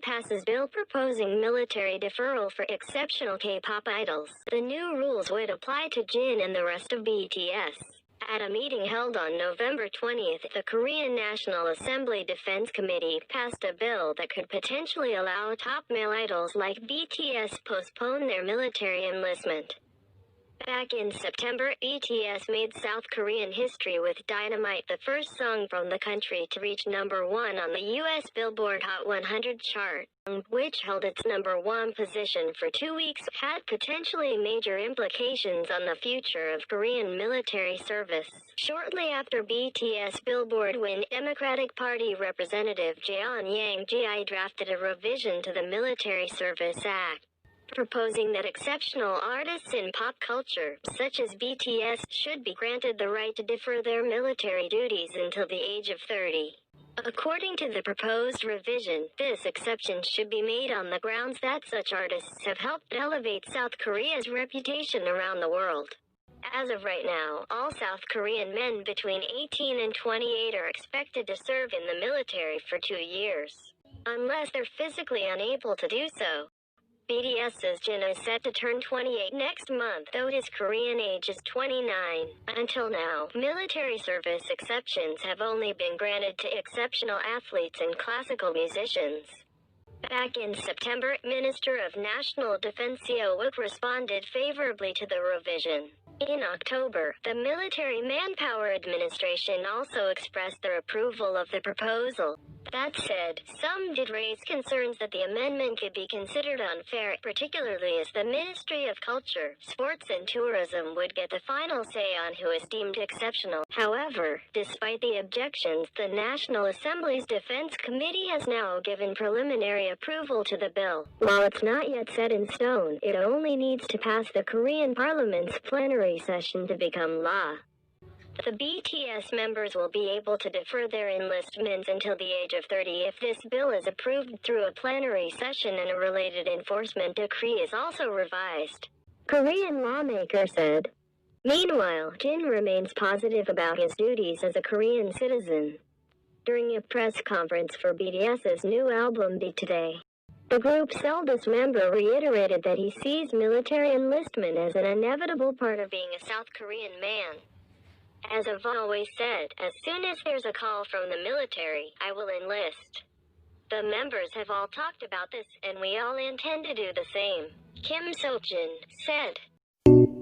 passes bill proposing military deferral for exceptional K-pop idols. The new rules would apply to Jin and the rest of BTS. At a meeting held on November 20th, the Korean National Assembly Defense Committee passed a bill that could potentially allow top male idols like BTS postpone their military enlistment. Back in September, BTS made South Korean history with Dynamite, the first song from the country to reach number 1 on the U.S. Billboard Hot 100 chart, which held its number 1 position for 2 weeks, had potentially major implications on the future of Korean military service. Shortly after BTS Billboard win, Democratic Party Representative Jeon Yang-ji drafted a revision to the Military Service Act, proposing that exceptional artists in pop culture, such as BTS, should be granted the right to defer their military duties until the age of 30. According to the proposed revision, this exception should be made on the grounds that such artists have helped elevate South Korea's reputation around the world. As of right now, all South Korean men between 18 and 28 are expected to serve in the military for 2 years, unless they're physically unable to do so. BTS's Jin is set to turn 28 next month, though his Korean age is 29. Until now, military service exceptions have only been granted to exceptional athletes and classical musicians. Back in September, Minister of National Defense Seo Wook responded favorably to the revision. In October, the Military Manpower Administration also expressed their approval of the proposal. That said, some did raise concerns that the amendment could be considered unfair, particularly as the Ministry of Culture, Sports and Tourism would get the final say on who is deemed exceptional. However, despite the objections, the National Assembly's Defense Committee has now given preliminary approval to the bill. While it's not yet set in stone, it only needs to pass the Korean Parliament's plenary session to become law. The BTS members will be able to defer their enlistments until the age of 30 if this bill is approved through a plenary session and a related enforcement decree is also revised, Korean lawmaker said. Meanwhile, Jin remains positive about his duties as a Korean citizen. During a press conference for BTS's new album Be Today, the group's eldest member reiterated that he sees military enlistment as an inevitable part of being a South Korean man. As I've always said, as soon as there's a call from the military, I will enlist. The members have all talked about this, and we all intend to do the same, Kim So-jin said.